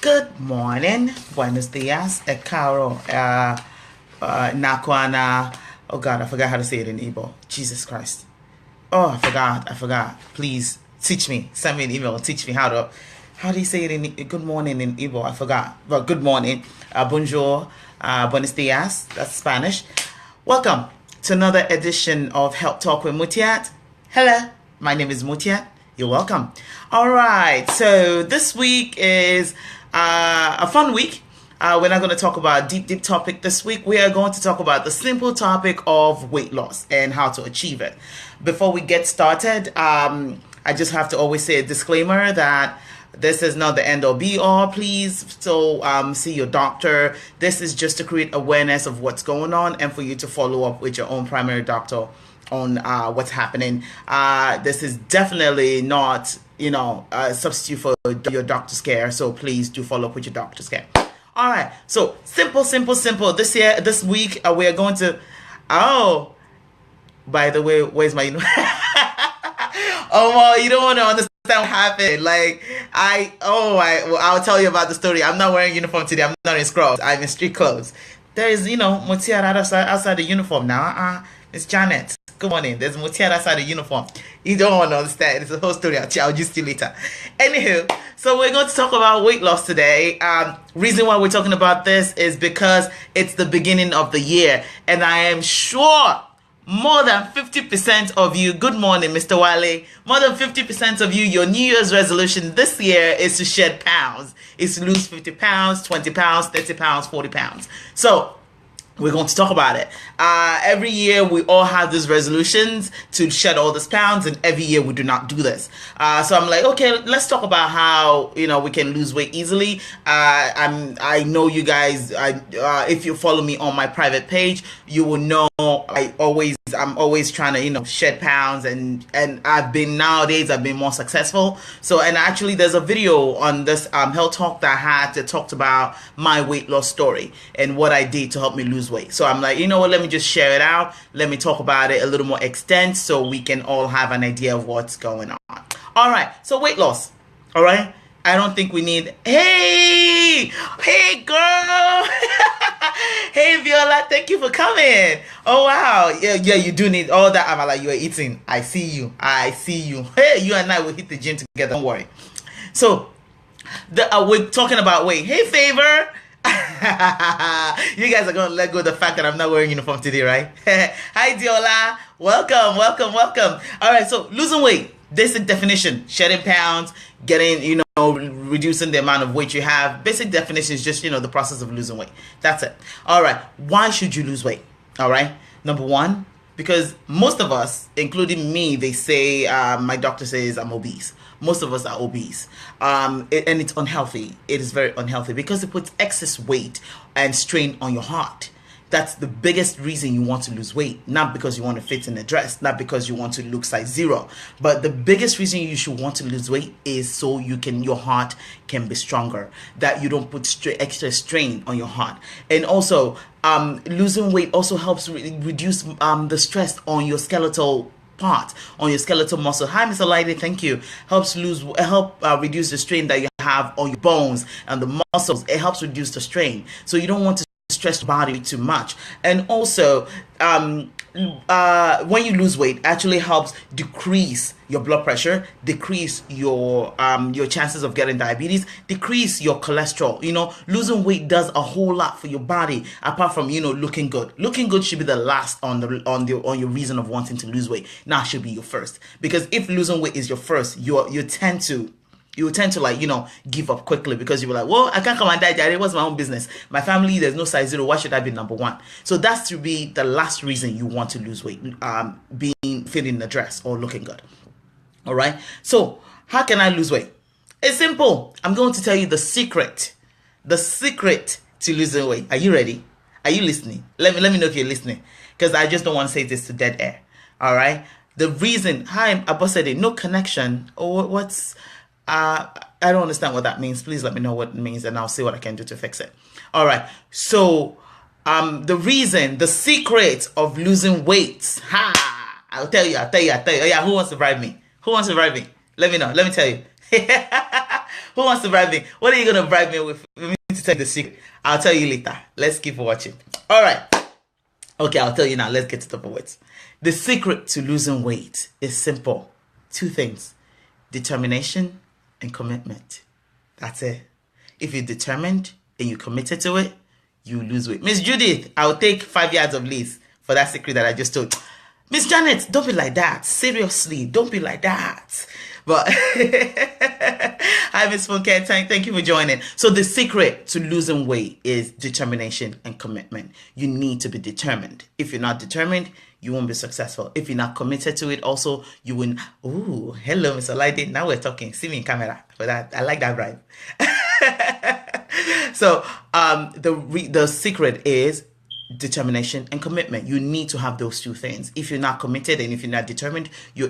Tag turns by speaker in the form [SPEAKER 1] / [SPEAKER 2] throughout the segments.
[SPEAKER 1] Good morning, buenos dias, caro, nakwana. Oh God, I forgot how to say it in Igbo. Jesus Christ. Oh, I forgot. Please teach me. Send me an email. Teach me how do you say it in good morning in Igbo? I forgot. But good morning, bonjour, buenos dias. That's Spanish. Welcome to another edition of Help Talk with Mutiat. Hello, my name is Mutiat. You're welcome. All right, so this week is a fun week. We're not going to talk about a deep topic this week. We are going to talk about the simple topic of weight loss and how to achieve it. Before we get started, I just have to always say a disclaimer that this is not the end or be all. Please see your doctor. This is just to create awareness of what's going on and for you to follow up with your own primary doctor on what's happening. This is definitely not, a substitute for your doctor's care. So please do follow up with your doctor's care. All right. So simple. This week, we are going to. Oh, by the way, where's my? Oh, you don't want to understand what happened. I'll tell you about the story. I'm not wearing uniform today. I'm not in scrubs. I'm in street clothes. There is, Mutiat outside the uniform now. It's Janet. Good morning. There's Mutiat outside the uniform. You don't want to understand. It's a whole story. I'll just tell you later. Anywho, so we're going to talk about weight loss today. Reason why we're talking about this is because it's the beginning of the year. And I am sure more than 50% of you, good morning, Mr. Wale. More than 50% of you, your New Year's resolution this year is to shed pounds. Is to lose 50 pounds, 20 pounds, 30 pounds, 40 pounds. So we're going to talk about it. Every year we all have these resolutions to shed all these pounds, and every year we do not do this. So I'm like, okay, let's talk about how we can lose weight easily. I know you guys. If you follow me on my private page, you will know I'm always trying to shed pounds, and I've been more successful. So, and actually there's a video on this health talk that talked about my weight loss story and what I did to help me lose weight. So I'm like, let me just share it out. Let me talk about it a little more extent so we can all have an idea of what's going on. All right, so weight loss. All right, I don't think we need. Hey girl. Hey Viola, thank you for coming. Oh wow, yeah, you do need all that. I'm like, you are eating. I see you. Hey, you and I will hit the gym together. Don't worry. So we're talking about weight. Hey Favor. You guys are gonna let go of the fact that I'm not wearing uniform today, right? Hi Diola, welcome. All right, so losing weight, basic definition: shedding pounds, getting reducing the amount of weight you have. Basic definition is just the process of losing weight. That's it. All right, why should you lose weight? All right, number one, because most of us, including me, they say my doctor says I'm obese. Most of us are obese, and it's unhealthy. It is very unhealthy because it puts excess weight and strain on your heart. That's the biggest reason you want to lose weight, not because you want to fit in a dress, not because you want to look size 0, but the biggest reason you should want to lose weight is so your heart can be stronger, that you don't put extra strain on your heart. And also, losing weight also helps reduce the stress on your skeletal part, on your skeletal muscle. Hi, Mr. Lighty, thank you. Help reduce the strain that you have on your bones and the muscles. It helps reduce the strain, so you don't want to stress your body too much. And also, when you lose weight, actually helps decrease your blood pressure, decrease your chances of getting diabetes, decrease your cholesterol. Losing weight does a whole lot for your body, apart from looking good. Looking good should be the last on your reason of wanting to lose weight. Now it should be your first, because if losing weight is your first, you tend to give up quickly, because you were like, well, I can't come and die. It was my own business. My family, there's no size 0. Why should I be number one? So that's to be the last reason you want to lose weight, fitting the dress or looking good. All right. So how can I lose weight? It's simple. I'm going to tell you the secret to losing weight. Are you ready? Are you listening? Let me know if you're listening, because I just don't want to say this to dead air. All right. The reason, hi, Abosede, no connection. Or what's I don't understand what that means. Please let me know what it means, and I'll see what I can do to fix it. All right. So, the secret of losing weight. I'll tell you. Yeah, who wants to bribe me? Let me know. Let me tell you. Who wants to bribe me? What are you gonna bribe me with? For me to tell you the secret. I'll tell you later. Let's keep watching. All right. Okay, I'll tell you now. Let's get to the point. The secret to losing weight is simple. Two things: determination and commitment. That's it. If you're determined and you're committed to it, you lose weight. Miss Judith, I'll take 5 yards of lace for that secret that I just told. Miss Janet, don't be like that. Seriously, don't be like that. But hi, Miss Funke. Thank you for joining. So the secret to losing weight is determination and commitment. You need to be determined. If you're not determined, you won't be successful. If you're not committed to it, also you won't. Ooh, hello, Mr. Lighting. Now we're talking. See me in camera for that. I like that vibe. So the secret is determination and commitment. You need to have those two things. If you're not committed and if you're not determined, you're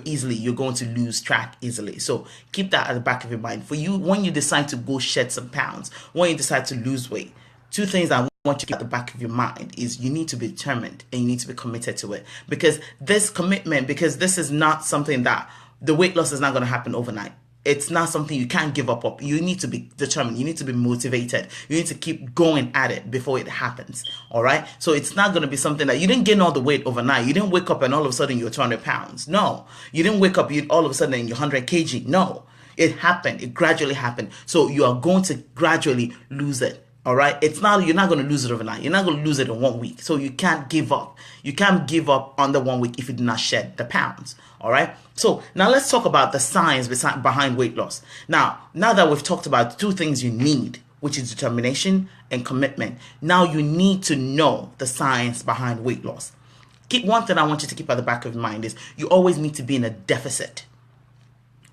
[SPEAKER 1] going to lose track easily. So keep that at the back of your mind. For you, when you decide to go shed some pounds, when you decide to lose weight, two things I want you to keep at the back of your mind is you need to be determined and you need to be committed to it. Because this commitment, because this is not something that the weight loss is not going to happen overnight. It's not something you can't give up. You need to be determined. You need to be motivated. You need to keep going at it before it happens. All right. So it's not going to be something that you didn't gain all the weight overnight. You didn't wake up and all of a sudden you're 200 pounds. No, you didn't wake up. You all of a sudden you're 100 kg. No, it happened. It gradually happened. So you are going to gradually lose it. All right. You're not going to lose it overnight. You're not going to lose it in 1 week. So you can't give up. You can't give up under 1 week if you do not shed the pounds. All right. So now let's talk about the science behind weight loss. Now that we've talked about two things you need, which is determination and commitment. Now you need to know the science behind weight loss. One thing I want you to keep at the back of your mind is you always need to be in a deficit.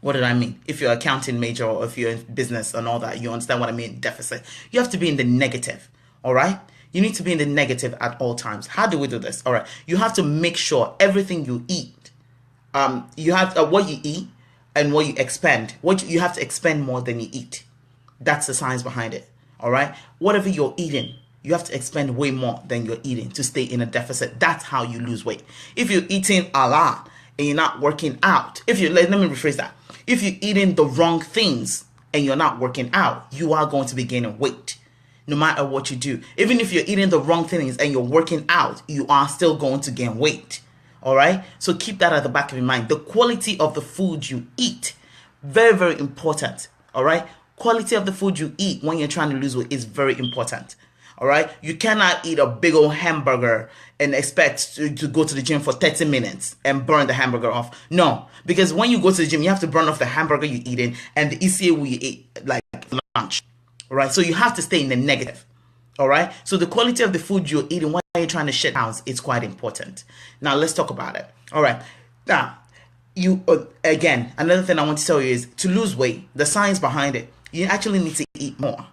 [SPEAKER 1] What did I mean? If you're an accounting major or if you're in business and all that, you understand what I mean, deficit. You have to be in the negative, all right? You need to be in the negative at all times. How do we do this? All right, you have to make sure everything you eat, you have what you eat and what you expend. You have to expend more than you eat. That's the science behind it, all right? Whatever you're eating, you have to expend way more than you're eating to stay in a deficit. That's how you lose weight. If you're eating a lot and you're not working out, let me rephrase that. If you're eating the wrong things and you're not working out, you are going to be gaining weight no matter what you do. Even if you're eating the wrong things and you're working out, you are still going to gain weight. All right. So keep that at the back of your mind. The quality of the food you eat, very, very important. All right. Quality of the food you eat when you're trying to lose weight is very important. All right. You cannot eat a big old hamburger and expect to go to the gym for 30 minutes and burn the hamburger off. No, because when you go to the gym, you have to burn off the hamburger you're eating and the ECA you eat like lunch. All right. So you have to stay in the negative. All right. So the quality of the food you're eating while you're trying to shed pounds is quite important. Now let's talk about it. All right. Now, again, another thing I want to tell you is to lose weight, the science behind it, you actually need to eat more.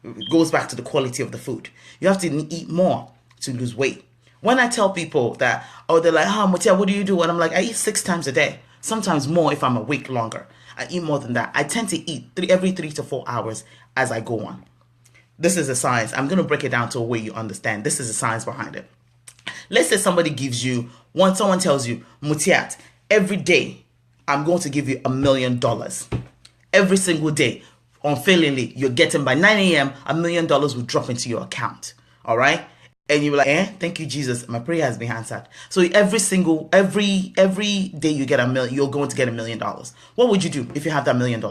[SPEAKER 1] It goes back to the quality of the food. You have to eat more to lose weight. When I tell people that, they're like, Mutiat, what do you do? And I'm like, I eat 6 times a day, sometimes more if I'm awake longer. I eat more than that. I tend to eat every 3 to 4 hours as I go on. This is the science. I'm going to break it down to a way you understand. This is the science behind it. Let's say someone tells you, Mutiat, every day I'm going to give you $1 million. Every single day, unfailingly, you're getting by 9 a.m., $1 million will drop into your account. All right? And you're like, thank you, Jesus. My prayer has been answered. So every day you get $1 million, you're going to get $1 million. What would you do if you have that $1 million?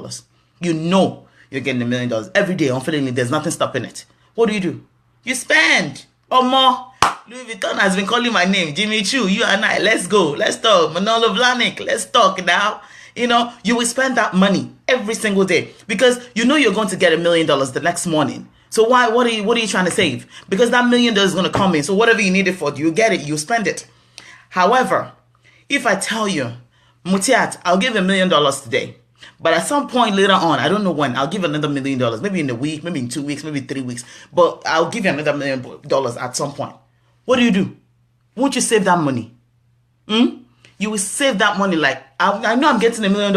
[SPEAKER 1] You know you're getting $1 million every day. Unfailingly, there's nothing stopping it. What do? You spend. Or more. Louis Vuitton has been calling my name. Jimmy Choo, you and I, let's go. Let's talk. Manolo Vlanik, let's talk now. You will spend that money every single day because you know you're going to get $1 million the next morning. So what are you trying to save? Because that $1 million is going to come in. So whatever you need it for, you get it, you spend it. However, if I tell you, Mutiat, I'll give $1 million today, but at some point later on, I don't know when, I'll give another $1 million, maybe in a week, maybe in 2 weeks, maybe 3 weeks, but I'll give you another $1 million at some point. What do? Won't you save that money? You will save that money. Like, I know I'm getting $1 million,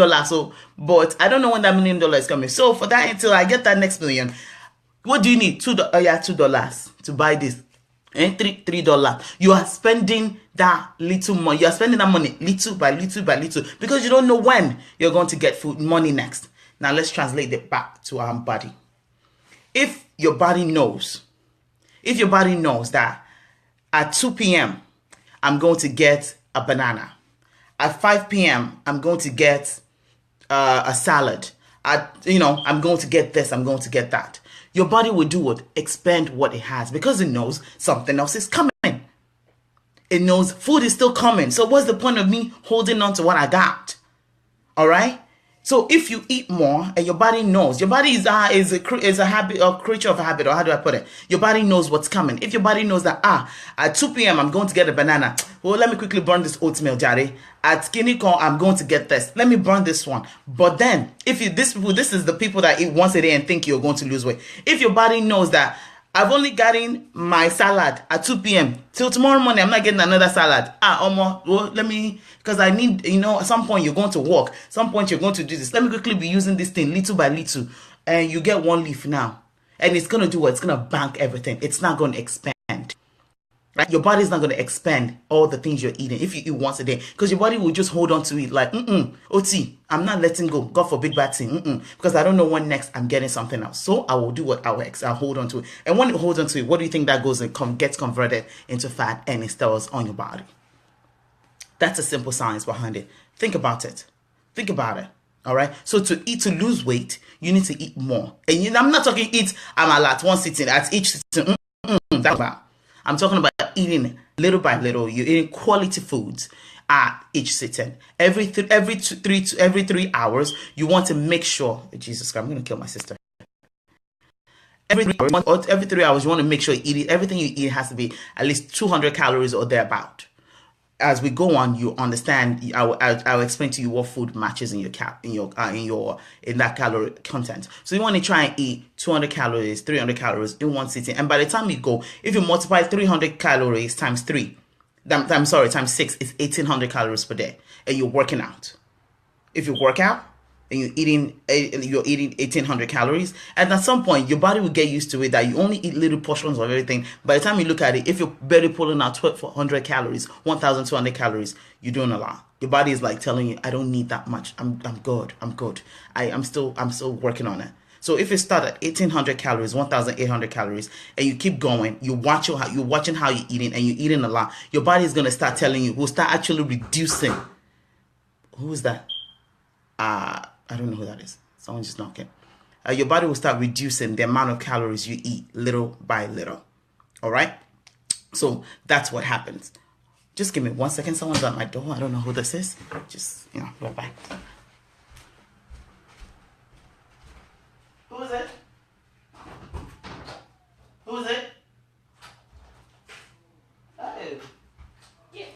[SPEAKER 1] but I don't know when that $1 million is coming. So for that, until I get that next million, what do you need? $2 to buy this. $3. You are spending that little money. You are spending that money little by little by little because you don't know when you're going to get food money next. Now let's translate it back to our body. If your body knows that at 2 p.m. I'm going to get a banana, at 5 p.m. I'm going to get a salad, I'm going to get this, I'm going to get that, your body will do what? Expend what it has, because it knows something else is coming. It knows food is still coming. So what's the point of me holding on to what I got? All right. So if you eat more and your body knows, your body is a habit, or creature of habit, or how do I put it? Your body knows what's coming. If your body knows that at 2 p.m. I'm going to get a banana. Well, let me quickly burn this oatmeal, Jare. At skinny corn, I'm going to get this. Let me burn this one. But then, this is the people that eat once a day and think you're going to lose weight. If your body knows that I've only gotten my salad at 2 p.m. till tomorrow morning, I'm not getting another salad. Well, because I need, at some point you're going to walk. At some point you're going to do this. Let me quickly be using this thing little by little. And you get one leaf now. And it's going to do what? It's going to bank everything. It's not going to expand. Right? Your body's not going to expand all the things you're eating if you eat once a day. Because your body will just hold on to it like, OT, I'm not letting go. God forbid bad thing. Because I don't know when next I'm getting something else. So I will do what I'll hold on to it. And when it holds on to it, what do you think that goes and gets converted into fat and it stays on your body? That's a simple science behind it. Think about it. Think about it. All right. So to lose weight, you need to eat more. And I'm not talking eat at one sitting, at each sitting. That's about. I'm talking about eating little by little. You're eating quality foods at each sitting. Every 3 hours, you want to make sure. Jesus Christ, I'm going to kill my sister. Every 3 hours, you want to make sure you eat it. Everything you eat has to be at least 200 calories or thereabout. As we go on, you understand. I'll explain to you what food matches in that calorie content. So you want to try and eat 200 calories, 300 calories in one sitting. And by the time you go, if you multiply 300 calories times 6, it's 1,800 calories per day, and you're working out. If you work out and you're eating 1,800 calories, and at some point your body will get used to it that you only eat little portions of everything. By the time you look at it, if you're barely pulling out 1,200 calories, 1,200 calories, you're doing a lot. Your body is like telling you, I don't need that much. I'm good. I'm still working on it. So if you start at 1,800 calories, 1,800 calories, and you keep going, you're watching how you're eating, and you're eating a lot, your body is going to start telling you, will start actually reducing. Who is that? I don't know who that is. Someone just knocking. Your body will start reducing the amount of calories you eat little by little. All right? So that's what happens. Just give me 1 second. Someone's at my door. I don't know who this is. Just, right back. Who is it? Who is it? Oh. Yes.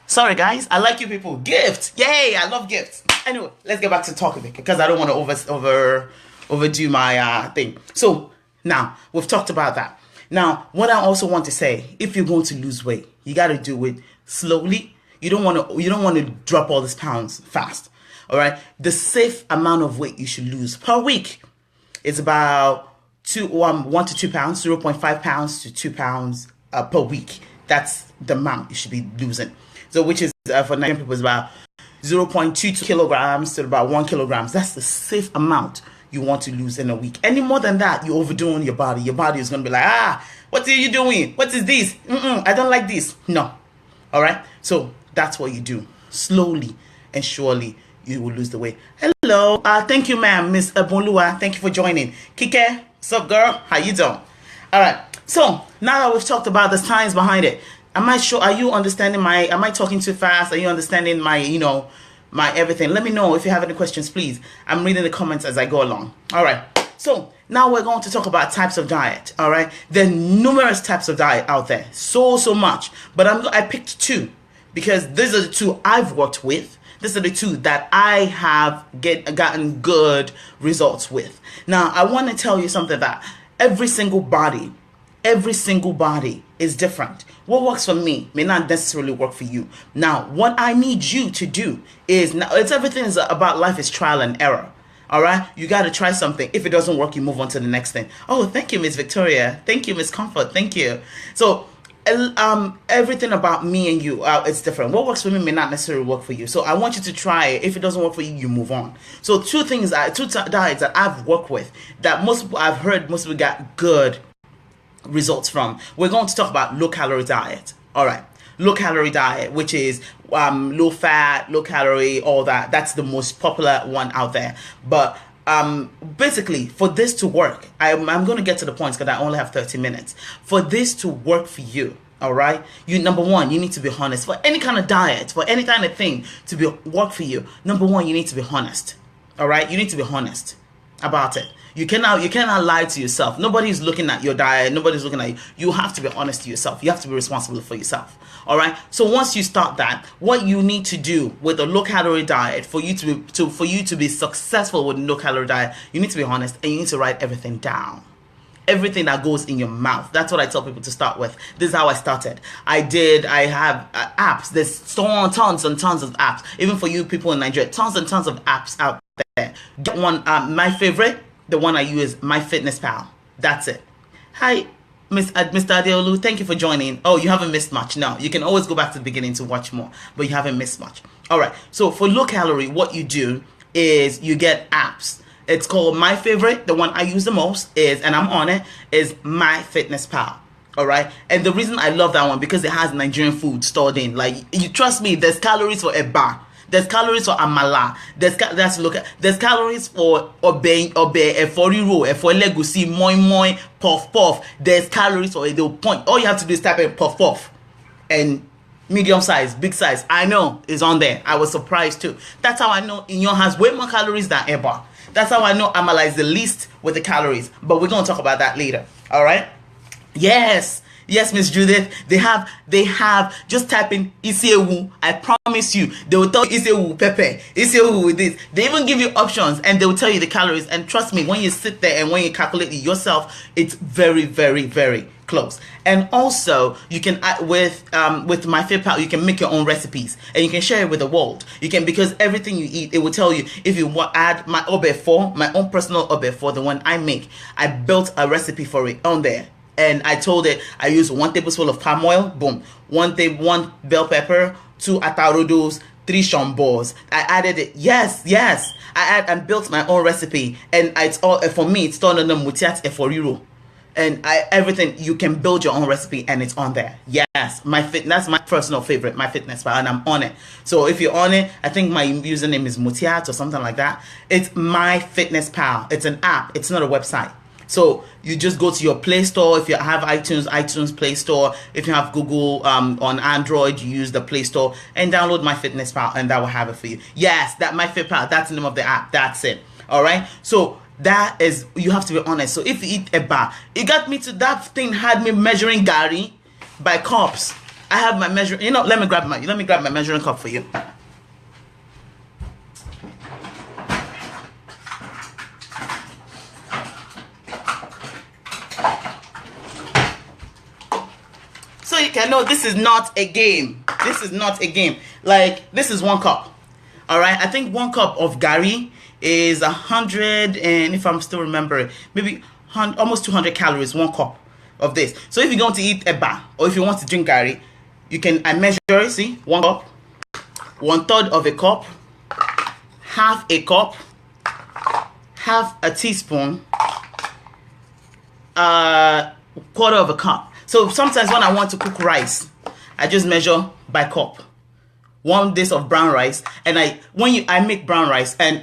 [SPEAKER 1] Sorry guys, I like you people. Gifts, yay! I love gifts. Anyway, let's get back to talking because I don't want to overdo my thing. So now we've talked about that. Now, what I also want to say, if you're going to lose weight, you got to do it slowly. You don't want to drop all these pounds fast. All right. The safe amount of weight you should lose per week is about 1 to 2 pounds, 0.5 pounds to 2 pounds per week. That's the amount you should be losing. So which is for Nigerian people is about 0.22 kilograms to about 1 kilogram. That's the safe amount you want to lose in a week. Any more than that, you're overdoing your body. Your body is going to be like, what are you doing? What is this? I don't like this. No. All right. So that's what you do. Slowly and surely you will lose the weight. Hello. Thank you, ma'am. Miss Abonlua. Thank you for joining. Kike, what's up, girl? How you doing? All right. So now that we've talked about the science behind it, are you understanding am I talking too fast? Are you understanding my everything? Let me know if you have any questions, please. I'm reading the comments as I go along. All right. So now we're going to talk about types of diet. All right. There are numerous types of diet out there. So much. But I picked 2 because these are the 2 I've worked with. These are the 2 that I have gotten good results with. Now, I want to tell you something that every single body is different. What works for me may not necessarily work for you. Now, what I need you to do is, everything is about life is trial and error. All right. You got to try something. If it doesn't work, you move on to the next thing. Oh, thank you, Miss Victoria. Thank you, Miss Comfort. Thank you. So everything about me and you, it's different. What works for me may not necessarily work for you. So I want you to try it. If it doesn't work for you, you move on. So two diets that I've worked with that I've heard most people got good results from. We're going to talk about low calorie diet. All right. Low calorie diet, which is low fat, low calorie, all that. That's the most popular one out there. But basically, for this to work, I'm going to get to the points because I only have 30 minutes. For this to work for you, all right, number one, you need to be honest. For any kind of diet, for any kind of thing to work for you, number one, you need to be honest. All right, you need to be honest about it. You cannot lie to yourself. Nobody's looking at your diet. Nobody's looking at you. You have to be honest to yourself. You have to be responsible for yourself. All right. So once you start that, what you need to do with a low calorie diet for you to be successful with a low calorie diet, you need to be honest and you need to write everything down. Everything that goes in your mouth. That's what I tell people to start with. This is how I started. I have apps. There's tons and tons of apps. Even for you people in Nigeria, tons and tons of apps out there. Get one. My favorite. The one I use, MyFitnessPal. That's it. Hi, Mr. Adeolu. Thank you for joining. Oh, you haven't missed much. No, you can always go back to the beginning to watch more, but you haven't missed much. All right. So for low calorie, what you do is you get apps. It's called my favorite. The one I use the most is, and I'm on it, is MyFitnessPal. All right. And the reason I love that one because it has Nigerian food stored in. Like, you trust me, there's calories for a bar. There's calories for amala. There's calories for obe, eforiro, efolegusi, moi, puff. There's calories for the point. All you have to do is type in puff, and medium size, big size. I know is on there. I was surprised too. That's how I know Inyo has way more calories than Eba. That's how I know amala is the least with the calories. But we're gonna talk about that later. All right? Yes, Miss Judith. They have. Just type in Isiewu. I promise you, they will tell you Isiewu Pepe, Isiewu with this. They even give you options, and they will tell you the calories. And trust me, when you sit there and when you calculate it yourself, it's very, very, very close. And also, you can with MyFitPal, you can make your own recipes, and you can share it with the world. You can, because everything you eat, it will tell you. If you add my obe4, my own personal obe4, the one I make, I built a recipe for it on there. And I told it I use 1 tablespoon of palm oil, boom, 1 bell pepper, 2 atarodos, 3 shambos. I added it. Yes. I add and built my own recipe, and it's all for me. It's done on the Mutiat eforiro, and everything. You can build your own recipe, and it's on there. Yes, that's my personal favorite, MyFitnessPal, and I'm on it. So if you're on it, I think my username is Mutiat or something like that. It's MyFitnessPal. It's an app. It's not a website. So you just go to your Play Store. If you have iTunes Play Store. If you have Google on Android, you use the Play Store and download MyFitnessPal, and that will have it for you. Yes, that MyFitPal, that's the name of the app. That's it. All right. So that is, you have to be honest. So if you eat a bar, it got me to that thing had me measuring Gary by cups. I have my measuring. Let me grab my measuring cup for you. So you can know this is not a game. This is not a game. Like, this is 1 cup. All right. I think 1 cup of Gary is 100, and if I'm still remembering, maybe almost 200 calories. 1 cup of this. So if you're going to eat a bar, or if you want to drink Gary, you can. I measure. See, 1 cup, 1/3 of a cup, half a cup, half a teaspoon, 1/4 of a cup. So sometimes when I want to cook rice, I just measure by cup. 1 dish of brown rice, and I make brown rice, and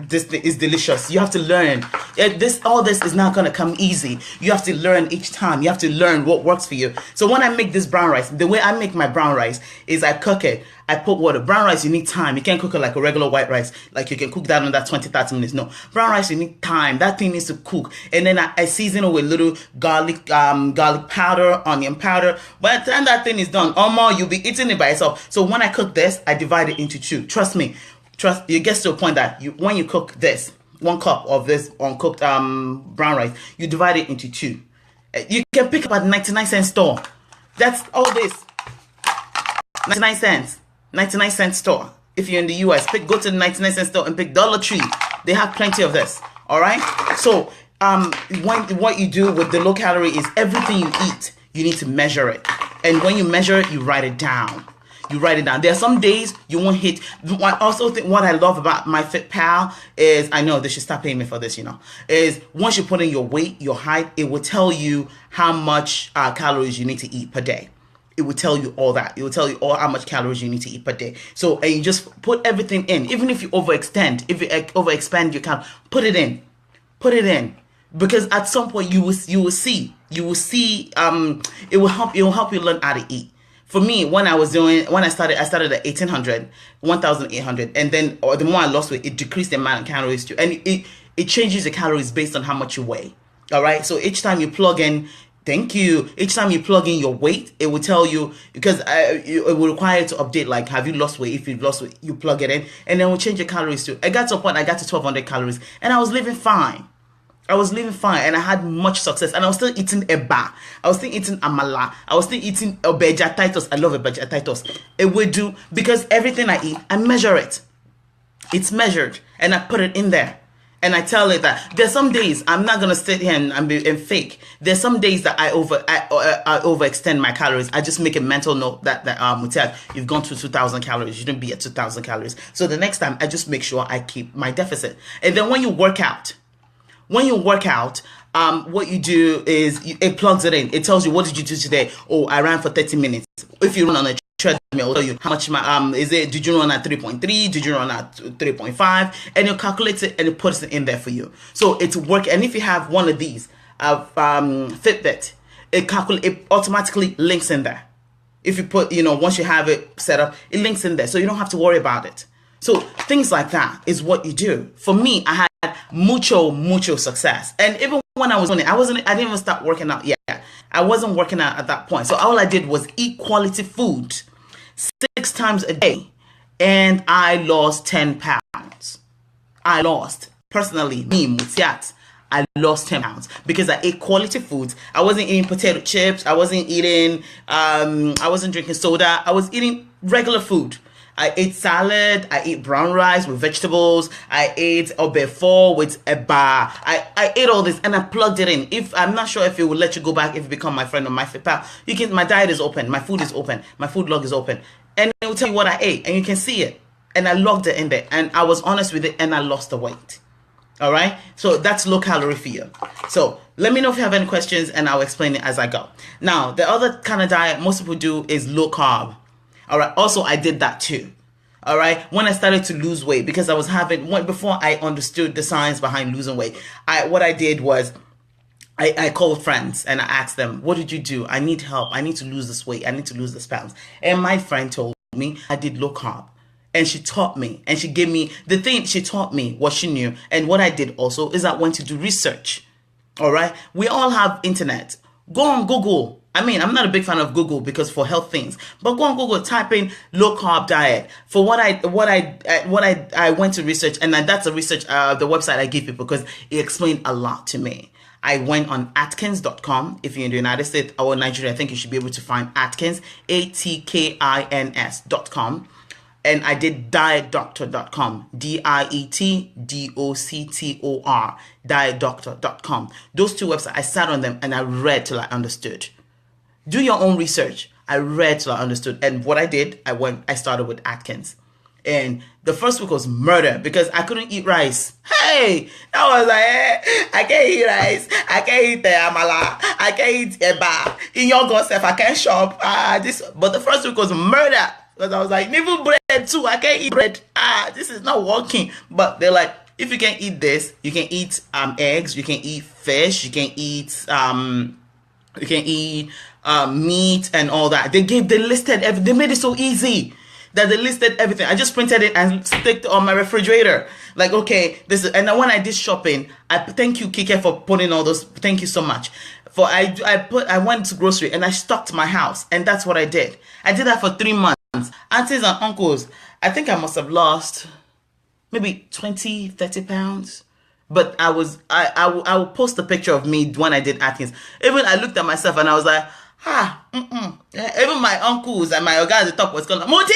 [SPEAKER 1] this thing is delicious. You have to learn. All this is not gonna come easy. You have to learn each time. You have to learn what works for you. So when I make this brown rice, the way I make my brown rice is I cook it. I put water. Brown rice, you need time. You can't cook it like a regular white rice. Like you can cook that in that 20-30 minutes. No, brown rice, you need time. That thing needs to cook. And then I season it with little garlic powder, onion powder. By the time that thing is done, you'll be eating it by yourself. So when I cook this, I divide it into 2. Trust me. It gets to a point that when you cook this, 1 cup of this uncooked brown rice, you divide it into 2. You can pick up at 99-cent store. That's all this. 99 cents. 99-cent store. If you're in the US, go to the 99-cent store and pick Dollar Tree. They have plenty of this. All right. So what you do with the low calorie is everything you eat, you need to measure it. And when you measure it, you write it down. You write it down. There are some days you won't hit. I also think what I love about MyFitPal is, I know they should stop paying me for this, is once you put in your weight, your height, it will tell you how much calories you need to eat per day. It will tell you all that. It will tell you all how much calories you need to eat per day. So, and you just put everything in. Even if you overextend, if you overexpand your calories, put it in. Put it in. Because at some point you will see. It will help you learn how to eat. For me, when I started at 1,800, and then the more I lost weight, it decreased the amount of calories too, and it changes the calories based on how much you weigh. All right, so each time you plug in, each time you plug in your weight, it will tell you, because it will require you to update, like, have you lost weight? If you've lost weight, you plug it in, and then it will change your calories too. I got to a point, I got to 1,200 calories, and I was living fine. And I had much success, and I was still eating eba. I was still eating amala. I was still eating obeja titus. I love obeja titus. It would do, because everything I eat, I measure it. It's measured, and I put it in there. And I tell it that there's some days I'm not gonna sit here and fake. There's some days that I overextend my calories. I just make a mental note that Mutiat, you've gone to 2,000 calories. You shouldn't be at 2,000 calories. So the next time, I just make sure I keep my deficit. And then when you work out, what you do is it plugs it in. It tells you, what did you do today? Oh, I ran for 30 minutes. If you run on a treadmill, it'll tell you how much did you run at 3.3? Did you run at 3.5? And it calculates it and it puts it in there for you. So it's work. And if you have one of these Fitbit, it automatically links in there. If you put, once you have it set up, it links in there, so you don't have to worry about it. So things like that is what you do. For me, I had mucho success. And even when I was doing it, I didn't even start working out yet. I wasn't working out at that point. So all I did was eat quality food 6 times a day. And I lost 10 pounds. Personally, me, Mutiat, I lost 10 pounds because I ate quality foods. I wasn't eating potato chips. I wasn't drinking soda. I was eating regular food. I ate salad, I ate brown rice with vegetables, I ate obefo with eba. I ate all this and I plugged it in. If I'm not sure if it will let you go back if you become my friend on MyFitPal. My diet is open, my food is open, my food log is open. And it will tell you what I ate and you can see it. And I logged it in there and I was honest with it and I lost the weight. Alright? So that's low calorie for you. So let me know if you have any questions and I'll explain it as I go. Now, the other kind of diet most people do is low carb. All right. Also, I did that too. All right. When I started to lose weight, because I was before I understood the science behind losing weight, what I did was I called friends and I asked them, what did you do? I need help. I need to lose this weight. I need to lose this pounds. And my friend told me I did low carb. And she taught me and she gave me the thing. She taught me what she knew. And what I did also is I went to do research. All right. We all have internet. Go on Google. I mean, I'm not a big fan of Google because for health things, but go on Google, type in low carb diet. For what I went to research, and that's a research the website I give people because it explained a lot to me. I went on Atkins.com. If you're in the United States or Nigeria, I think you should be able to find Atkins, ATKINS.com. And I did dietdoctor.com, DIETDOCTOR, dietdoctor.com. Those two websites, I sat on them and I read till I understood. Do your own research. I read till I understood. And what I did, I started with Atkins. And the first week was murder because I couldn't eat rice. Hey, that was like, I can't eat rice. I can't eat amala. I can't eat eba. In your self, I can't shop. But the first week was murder. Because I was like, even bread too. I can't eat bread. This is not working. But they're like, if you can eat this, you can eat eggs, you can eat fish, you can eat meat and all that. They listed everything. They made it so easy that they listed everything. I just printed it and sticked it on my refrigerator. Like, okay, this is. And then when I did shopping, thank you, Kike, for putting all those. Thank you so much. I went to grocery and I stocked my house, and that's what I did. I did that for 3 months. Aunties and uncles, I think I must have lost maybe 20, 30 pounds. But I will post a picture of me when I did Atkins. Even I looked at myself and I was like, Even my uncles and my guy at the top was going, Moti,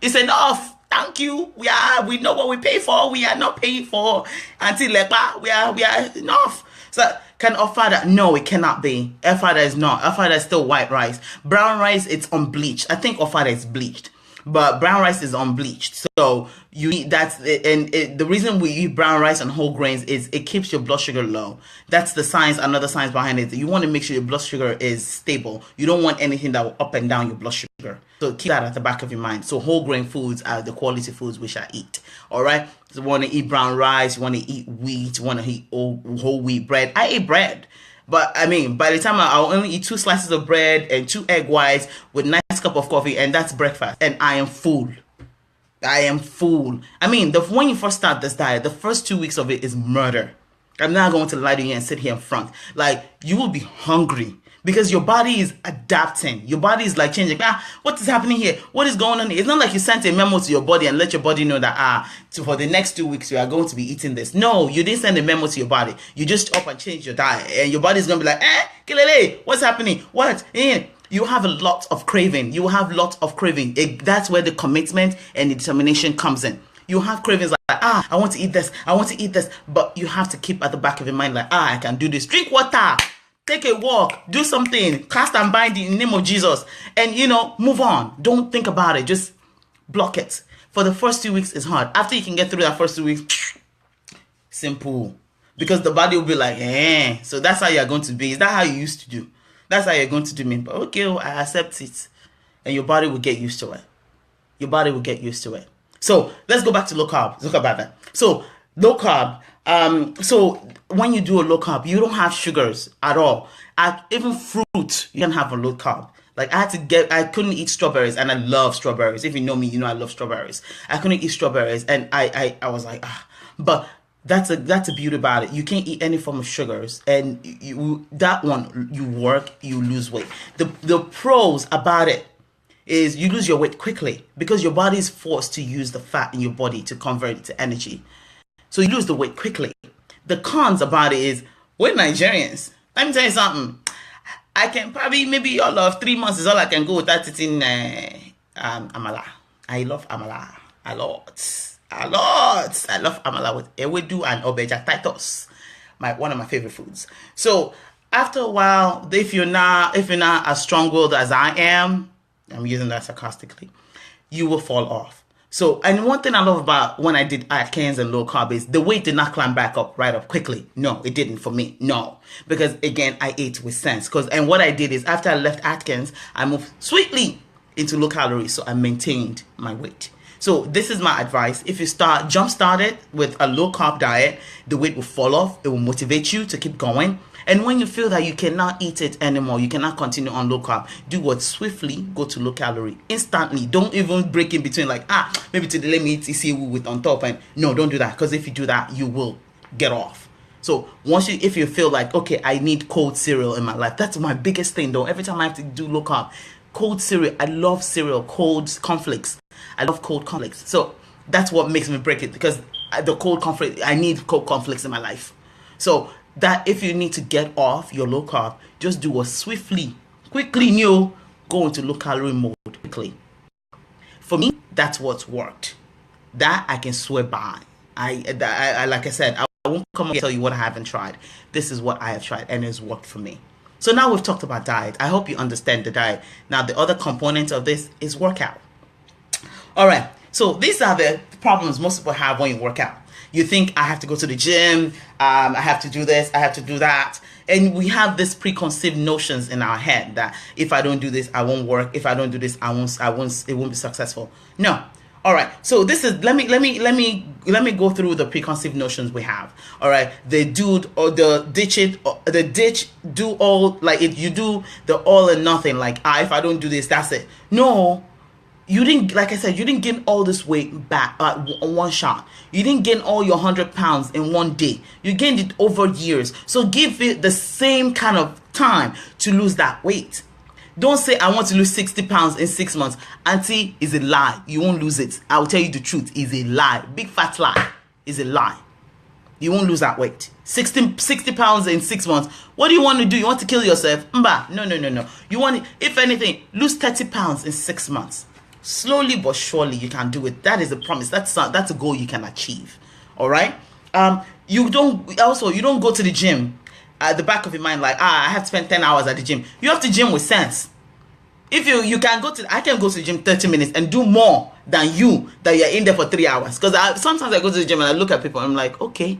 [SPEAKER 1] it's enough. Thank you. We know what we pay for. We are not paying for Auntie Lepa. We are enough. So can Ofada? No, it cannot be. Ofada is not. Ofada is still white rice. Brown rice, it's unbleached. I think Ofada is bleached, but brown rice is unbleached. So you eat that, and the reason we eat brown rice and whole grains is it keeps your blood sugar low. That's the science, another science behind it. You want to make sure your blood sugar is stable. You don't want anything that will up and down your blood sugar. So keep that at the back of your mind. So whole grain foods are the quality foods we shall eat. All right. So you want to eat brown rice. You want to eat wheat. You want to eat whole wheat bread. I eat bread. But I mean, by the time I'll only eat 2 slices of bread and 2 egg whites with a nice cup of coffee, and that's breakfast. And I am full. I am full. I mean, when you first start this diet, the first 2 weeks of it is murder. I'm not going to lie to you and sit here in front. Like, you will be hungry because your body is adapting. Your body is like changing. What is happening here? What is going on here? It's not like you sent a memo to your body and let your body know that, for the next 2 weeks, you are going to be eating this. No, you didn't send a memo to your body. You just up and change your diet. And your body is going to be like, Kilele, what's happening? What? You have a lot of craving. You have lots of craving. That's where the commitment and the determination comes in. You have cravings like, I want to eat this. I want to eat this. But you have to keep at the back of your mind like, I can do this. Drink water. Take a walk. Do something. Cast and bind in the name of Jesus. And, move on. Don't think about it. Just block it. For the first 2 weeks, it's hard. After you can get through that first 2 weeks, simple. Because the body will be like, So that's how you're going to be. Is that how you used to do? That's how you're going to do me. But okay, I accept it. And your body will get used to it. Your body will get used to it. So let's go back to low carb. Let's talk about that. So low carb. So when you do a low carb, you don't have sugars at all. Even fruit, you can have a low carb. Like I couldn't eat strawberries, and I love strawberries. If you know me, you know I love strawberries. I couldn't eat strawberries, and I was like, but that's a beauty about it. You can't eat any form of sugars, and you work, you lose weight. The pros about it is you lose your weight quickly because your body is forced to use the fat in your body to convert it to energy. So you lose the weight quickly. The cons about it is we're Nigerians. Let me tell you something. I can probably, maybe all of 3 months is all I can go without eating amala. I love amala a lot. A lot. I love amala with ewedu and obeja titus. One of my favorite foods. So after a while, if you're not as strong-willed as I am, I'm using that sarcastically, you will fall off. So, and one thing I love about when I did Atkins and low carb is the weight did not climb back up right up quickly. No, it didn't for me. No, because again, I ate with sense. And what I did is after I left Atkins, I moved sweetly into low calories. So I maintained my weight. So this is my advice. If you jump started with a low carb diet, the weight will fall off. It will motivate you to keep going. And when you feel that you cannot eat it anymore, you cannot continue on low carb, do what? Swiftly go to low calorie instantly. Don't even break in between like, maybe today let me eat ECU with on top. And no, don't do that, because if you do that, you will get off. So if you feel like, okay, I need cold cereal in my life, that's my biggest thing though. Every time I have to do low carb, cold cereal. I love cereal, cold cornflakes. I love cold cornflakes. So that's what makes me break it, because the cold cornflakes, I need cold cornflakes in my life. So that if you need to get off your low carb, just do it quickly, go into low calorie mode quickly. For me, that's what's worked. That I can swear by. I like I said, I won't come and tell you what I haven't tried. This is what I have tried, and it's worked for me. So now we've talked about diet. I hope you understand the diet. Now the other component of this is workout. All right. So these are the problems most people have when you work out. You think, I have to go to the gym, I have to do this, I have to do that. And we have this preconceived notions in our head that if I don't do this, I won't work. If I don't do this, it won't be successful. No. All right. So this is, let me go through the preconceived notions we have. All right. The dude or the ditch, do all, like you do the all or nothing. Like, if I don't do this, that's it. No. You didn't, like I said, you didn't gain all this weight back on one shot. You didn't gain all your 100 pounds in one day. You gained it over years. So give it the same kind of time to lose that weight. Don't say, I want to lose 60 pounds in 6 months. Auntie, is a lie. You won't lose it. I will tell you the truth. It's a lie. Big fat lie. Is a lie. You won't lose that weight. 60 pounds in 6 months. What do you want to do? You want to kill yourself? Mba. No. You want, if anything, lose 30 pounds in 6 months. Slowly but surely you can do it. That is a promise. That's a goal you can achieve. All right. You don't go to the gym. at the back of your mind, like, I have to spend 10 hours at the gym. You have to gym with sense. If you can go to, I can go to the gym 30 minutes and do more than you, that you're in there for 3 hours. Because sometimes I go to the gym and I look at people and I'm like, okay,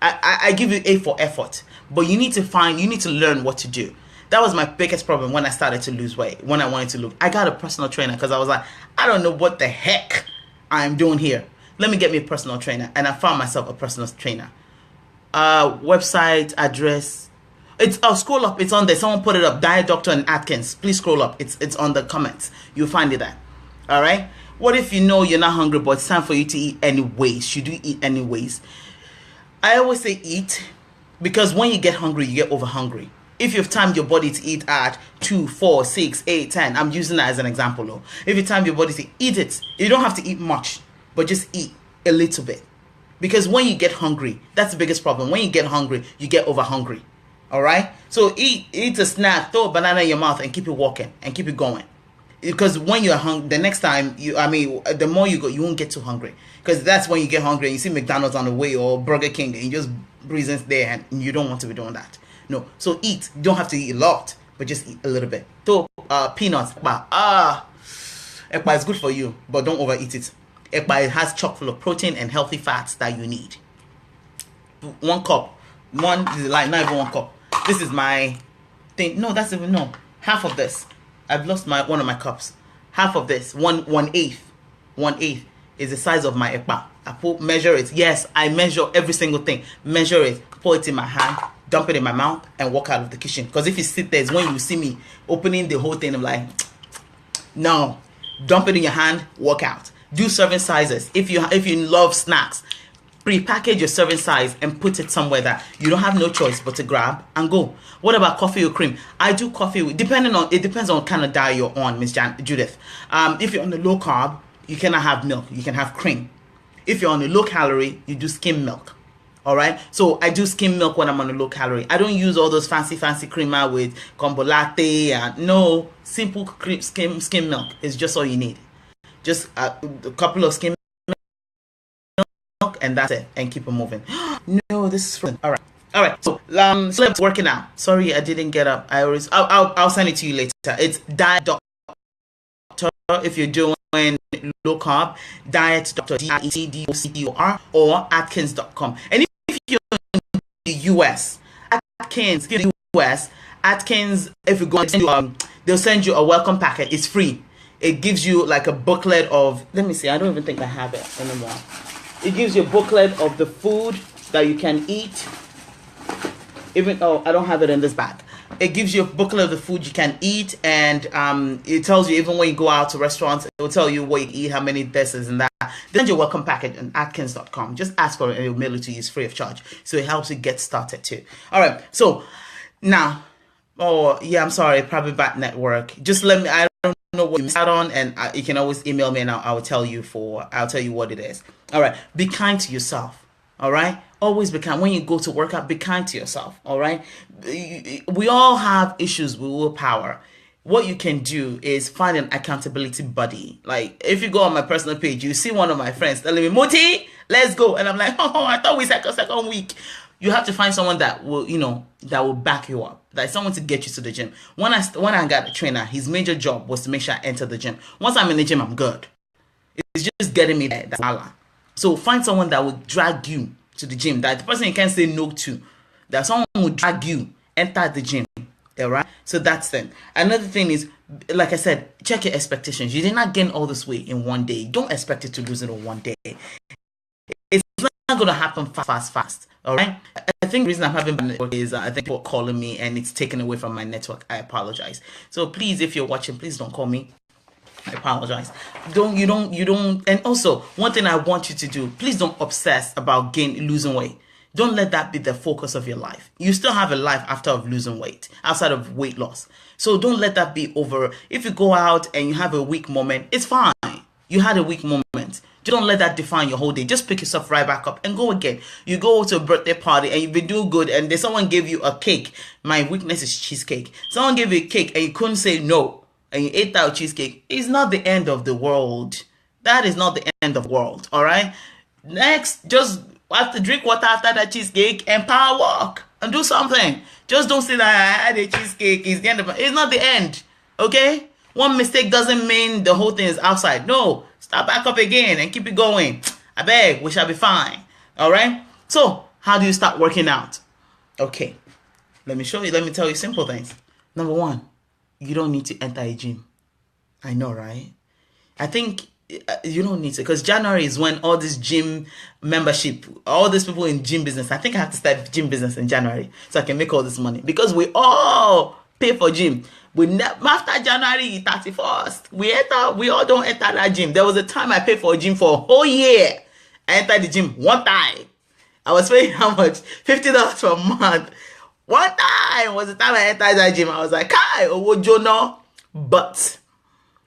[SPEAKER 1] I give you A for effort. But you need to learn what to do. That was my biggest problem when I started to lose weight, when I wanted to lose. I got a personal trainer because I was like, I don't know what the heck I'm doing here. Let me get me a personal trainer. And I found myself a personal trainer. Website, address. Scroll up. It's on there. Someone put it up. Diet Doctor and Atkins. Please scroll up. It's on the comments. You'll find it there. All right. What if you know you're not hungry, but it's time for you to eat anyways? Should you eat anyways? I always say eat, because when you get hungry, you get over hungry. If you've timed your body to eat at 2, 4, 6, 8, 10, I'm using that as an example though. If you time your body to eat it, you don't have to eat much, but just eat a little bit. Because when you get hungry, that's the biggest problem. When you get hungry, you get over hungry. All right? So eat a snack, throw a banana in your mouth and keep it walking and keep it going. Because when you're hungry, the next time, the more you go, you won't get too hungry. Because that's when you get hungry and you see McDonald's on the way or Burger King and you just breeze in there and you don't want to be doing that. No. So eat. You don't have to eat a lot, but just eat a little bit. So peanuts. Ekpa is good for you, but don't overeat it. Ekpa has chock full of protein and healthy fats that you need. 1 cup. Not even 1 cup. This is my thing. No, that's even no. Half of this. I've lost one of my cups. Half of this. 1/8. 1/8 is the size of my ekpa. Measure it. Yes, I measure every single thing. Measure it. Pour it in my hand. Dump it in my mouth and walk out of the kitchen. Because if you sit there, it's when you see me opening the whole thing. I'm like, no. Dump it in your hand. Walk out. Do serving sizes. If you love snacks, pre-package your serving size and put it somewhere that you don't have no choice but to grab and go. What about coffee or cream? I do coffee. It depends on what kind of diet you're on, Miss Judith. If you're on the low carb, you cannot have milk. You can have cream. If you're on a low calorie, you do skim milk. All right. So I do skim milk when I'm on a low calorie. I don't use all those fancy creamer with combo latte and no, simple skim milk is just all you need. Just a couple of skim milk and that's it, and keep it moving. No, this is fun. All right. So let's working out. Sorry, I didn't get up. I'll send it to you later. It's Diet Doctor if you're doing low carb. Diet Doctor DIETDOCTOR or Atkins.com. And if you're in the US, Atkins, if you go they'll send you a welcome packet. It's free. It gives you like a booklet of, let me see, I don't even think I have it anymore. It gives you a booklet of the food that you can eat. I don't have it in this bag. It gives you a booklet of the food you can eat, and it tells you even when you go out to restaurants, it will tell you what you eat, how many this is and that. Then your welcome package on Atkins.com. Just ask for it and it'll mail it to you. It's free of charge. So it helps you get started too. All right. So now, I'm sorry, probably bad network. Just let me, I don't know what you missed out on, and you can always email me and I'll tell you what it is. All right. Be kind to yourself. All right. Always be kind. When you go to work out, be kind to yourself. All right. We all have issues with willpower. What you can do is find an accountability buddy. Like if you go on my personal page, you see one of my friends telling me, Muti, let's go. And I'm like, I thought we said a second week. You have to find someone that will back you up. That's someone to get you to the gym. When I got a trainer, his major job was to make sure I enter the gym. Once I'm in the gym, I'm good. It's just getting me there. That's all. So find someone that will drag you to the gym. That the person you can't say no to. That someone will drag you enter the gym. All right. So that's them. Another thing is, like I said, check your expectations. You did not gain all this weight in one day. Don't expect it to lose it in one day. It's not going to happen fast. All right. I think the reason I'm having bad network is I think people are calling me and it's taken away from my network. I apologize. So please, if you're watching, please don't call me. I apologize. You don't. And also, one thing I want you to do, please don't obsess about losing weight. Don't let that be the focus of your life. You still have a life after losing weight, outside of weight loss. So don't let that be over. If you go out and you have a weak moment, it's fine. You had a weak moment. Don't let that define your whole day. Just pick yourself right back up and go again. You go to a birthday party and you've been doing good and then someone gave you a cake. My weakness is cheesecake. Someone gave you a cake and you couldn't say no. And you ate that cheesecake. It's not the end of the world. That is not the end of the world. All right. Next, just have to drink water after that cheesecake and power walk. and do something. Just don't say that I had a cheesecake. It's the end of it. It's not the end. Okay? One mistake doesn't mean the whole thing is outside. No. Start back up again and keep it going. I beg, we shall be fine. Alright? So, how do you start working out? Okay. Let me show you. Let me tell you simple things. Number one, you don't need to enter a gym. I know, right? I think you don't need to, because January is when all this gym membership, all these people in gym business, I think I have to start gym business in January so I can make all this money, because we all pay for gym. After January 31st, we all don't enter that gym. There was a time I paid for a gym for a whole year. I entered the gym one time. I was paying how much? $50 per month. One time was the time I entered that gym. I was like, "Kai, Owojono." But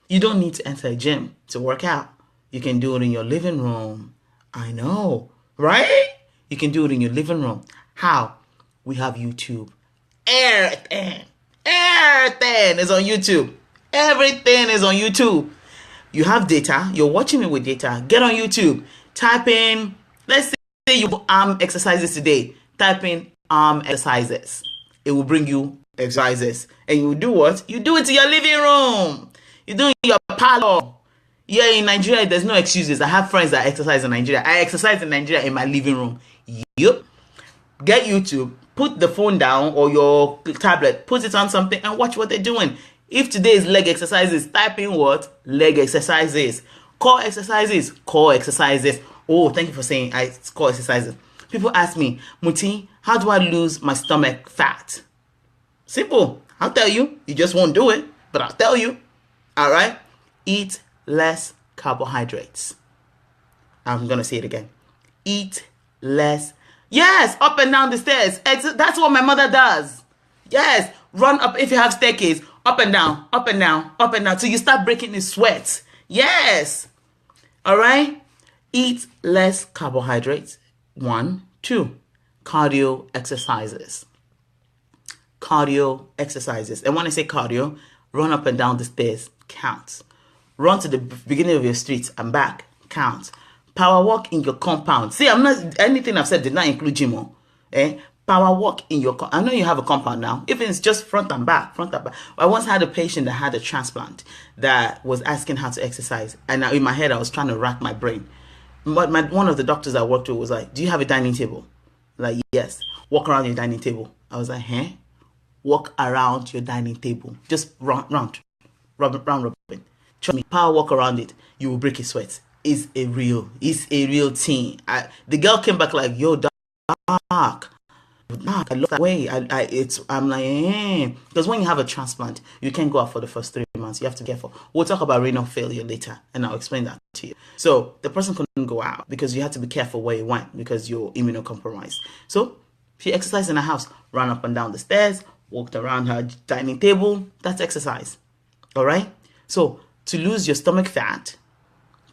[SPEAKER 1] you don't need to enter a gym to work out. You can do it in your living room. I know, right? You can do it in your living room. How? We have YouTube. Everything is on YouTube. Everything is on YouTube. You have data. You're watching it with data. Get on YouTube. Type in, let's say you arm exercises today. Type in arm exercises. It will bring you exercises. And you will do what? You do it in your living room. You do it in your parlor. Yeah, in Nigeria, there's no excuses. I have friends that exercise in Nigeria. I exercise in Nigeria in my living room. Yep. Get YouTube, put the phone down or your tablet, put it on something and watch what they're doing. If today is leg exercises, type in what? Leg exercises. Core exercises. Core exercises. Oh, thank you for saying core exercises. People ask me, Muti, how do I lose my stomach fat? Simple. I'll tell you. You just won't do it, but I'll tell you. All right? Eat less carbohydrates. I'm going to say it again. Eat less. Yes, up and down the stairs. That's what my mother does. Yes, run up if you have staircase. Up and down, up and down, up and down. Till you start breaking in sweat. Yes. All right? Eat less carbohydrates. 1, 2. Cardio exercises. Cardio exercises. And when I say cardio, run up and down the stairs. Count. Run to the beginning of your street and back. Count. Power walk in your compound. See, I'm not, anything I've said did not include gym. Power walk in your, I know you have a compound now. Even it's just front and back. I once had a patient that had a transplant that was asking how to exercise. And in my head, I was trying to rack my brain. But one of the doctors I worked with was like, do you have a dining table? Like, yes. Walk around your dining table. I was like, walk around your dining table. Just round robin. Trust me, power walk around it. You will break your sweat. It's a real thing. The girl came back like, yo, doc, I love that way. I'm like, because when you have a transplant, you can't go out for the first 3 months. You have to be careful. We'll talk about renal failure later, and I'll explain that to you. So the person couldn't go out because you had to be careful where you went because you're immunocompromised. So if you exercise in a house, run up and down the stairs, walked around her dining table, that's exercise. All right? So to lose your stomach fat,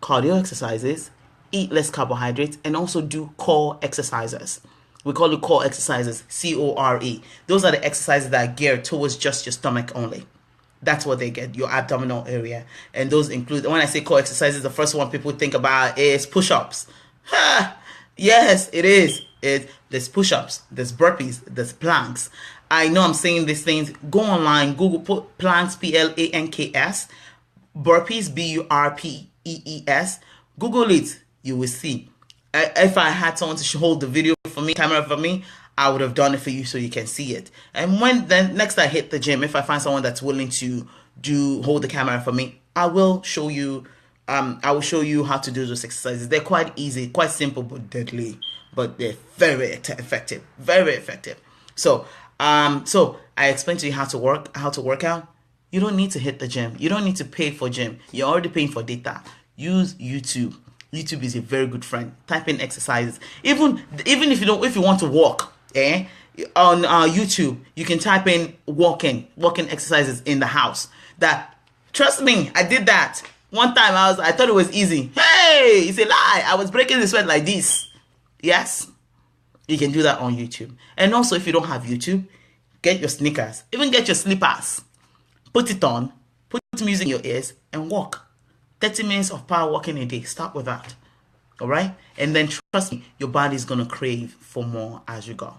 [SPEAKER 1] cardio exercises, eat less carbohydrates, and also do core exercises. We call it core exercises, C-O-R-E. Those are the exercises that are geared towards just your stomach only. That's what they get, your abdominal area. And those include, when I say core exercises, the first one people think about is push-ups. Yes, it is. There's push-ups, there's burpees, there's planks. I know I'm saying these things. Go online, Google, put planks, P-L-A-N-K-S, burpees, B-U-R-P-E-E-S. Google it, you will see. If I had someone to hold the video for me, camera for me, I would have done it for you so you can see it. And when then next I hit the gym, if I find someone that's willing to hold the camera for me, I will show you. I will show you how to do those exercises. They're quite easy, quite simple, but deadly. But they're very effective, very effective. So I explained to you how to work out. You don't need to hit the gym. You don't need to pay for gym. You're already paying for data. Use YouTube. YouTube is a very good friend. Type in exercises. Even if you want to walk, on YouTube, you can type in walking exercises in the house. That, trust me, I did that one time. I thought it was easy. Hey, it's a lie. I was breaking the sweat like this. Yes, you can do that on YouTube. And also, if you don't have YouTube, get your sneakers, even get your slippers, put it on, put music in your ears, and walk. 30 minutes of power walking a day. Start with that. All right? And then trust me, your body is going to crave for more as you go.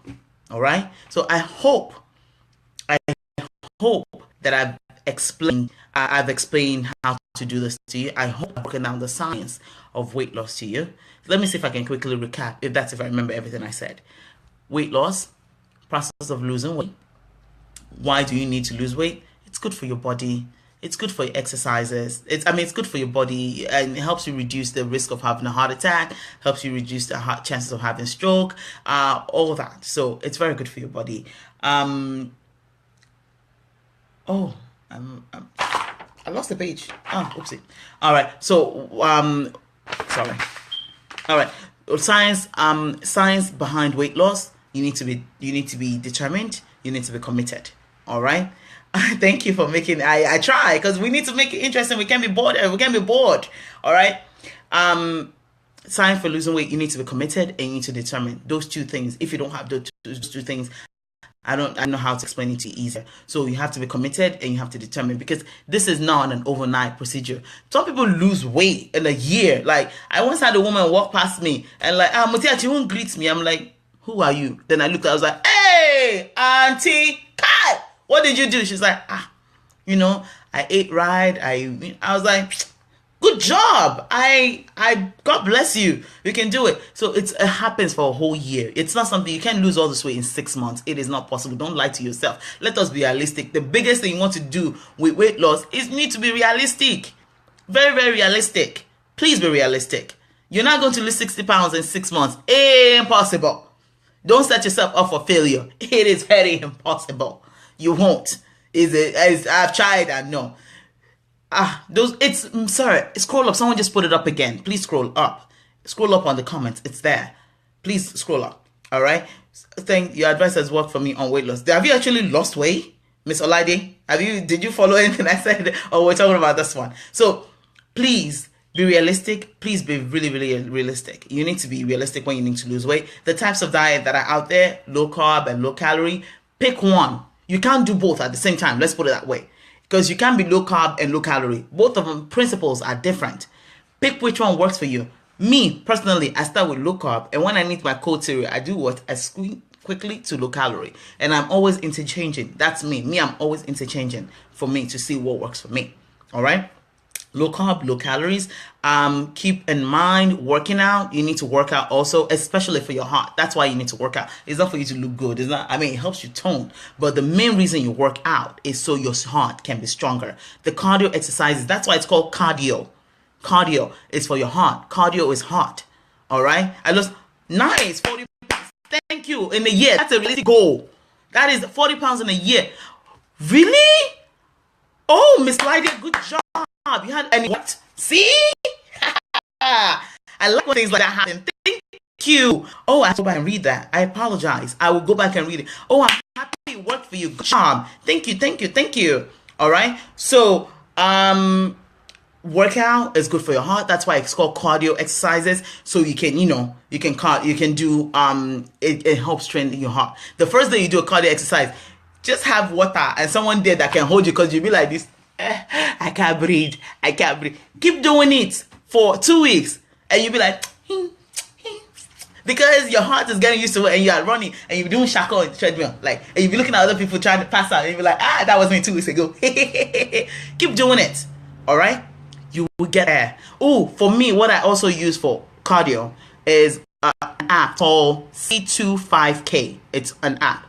[SPEAKER 1] All right. So I hope that I've explained how to do this to you. I hope I've broken down the science of weight loss to you. Let me see if I can quickly recap, if I remember everything I said. Weight loss, process of losing weight. Why do you need to lose weight? It's good for your body. It's good for your exercises. It's good for your body, and it helps you reduce the risk of having a heart attack, helps you reduce the chances of having stroke, all that. So it's very good for your body. Oh, I lost the page. Oh, oopsie. All right. So, sorry. All right. Science behind weight loss. You need to be determined. You need to be committed. All right. Thank you for making. I try, because we need to make it interesting. We can't be bored. We can't be bored. All right. Science for losing weight. You need to be committed and you need to determine those two things. If you don't have those two things, I don't know how to explain it to you easier. So you have to be committed and you have to determine, because this is not an overnight procedure. Some people lose weight in a year. Like, I once had a woman walk past me and like, Mutiat, you won't greet me. I'm like, who are you? Then I looked, I was like, hey, auntie, Kai, what did you do? She's like, I ate right. I was like, good job. I God bless you. You can do it. So it happens for a whole year. It's not something you can lose all this weight in 6 months. It is not possible. Don't lie to yourself. Let us be realistic. The biggest thing you want to do with weight loss is need to be realistic. Very, very realistic. Please be realistic. You're not going to lose 60 pounds in 6 months. Impossible. Don't set yourself up for failure. It is very impossible. You won't. I've tried and no. Sorry, scroll up. Someone just put it up again. Please scroll up. Scroll up on the comments. It's there. Please scroll up. All right. Thank your advice has worked for me on weight loss. Have you actually lost weight, Miss Olaide? Did you follow anything I said, or we're talking about this one? So please be realistic. Please be really, really realistic. You need to be realistic when you need to lose weight. The types of diet that are out there, low carb and low calorie, pick one. You can't do both at the same time. Let's put it that way. Because you can't be low carb and low calorie. Both of them principles are different. Pick which one works for you. Me, personally, I start with low carb. And when I need my cold cereal, I do what? I swing quickly to low calorie. And I'm always interchanging. That's me. I'm always interchanging for me to see what works for me. All right? Low carb, low calories. Keep in mind, working out. You need to work out also, especially for your heart. That's why you need to work out. It's not for you to look good. It's not. It helps you tone. But the main reason you work out is so your heart can be stronger. The cardio exercises. That's why it's called cardio. Cardio is for your heart. Cardio is heart. All right. I lost 40 pounds. Thank you. In a year, that's a realistic goal. That is 40 pounds in a year. Really? Oh, Miss Lydia, good job. You had any what? See? I like when things like that happen. Thank you. Oh, I have to go back and read that. I apologize. I will go back and read it. Oh, I'm happy it worked for you. Good job. Thank you. All right. So, workout is good for your heart. That's why it's called cardio exercises. So you can, do it helps train your heart. The first day you do a cardio exercise, just have water and someone there that can hold you, because you'll be like this. I can't breathe. Keep doing it for 2 weeks and you'll be like, because your heart is getting used to it, and you are running and you're doing shako on the treadmill, and you'll be looking at other people trying to pass out and you'll be like, that was me 2 weeks ago. Keep doing it. All right, you will get there. Oh, for me, what I also use for cardio is an app called C25K. It's an app.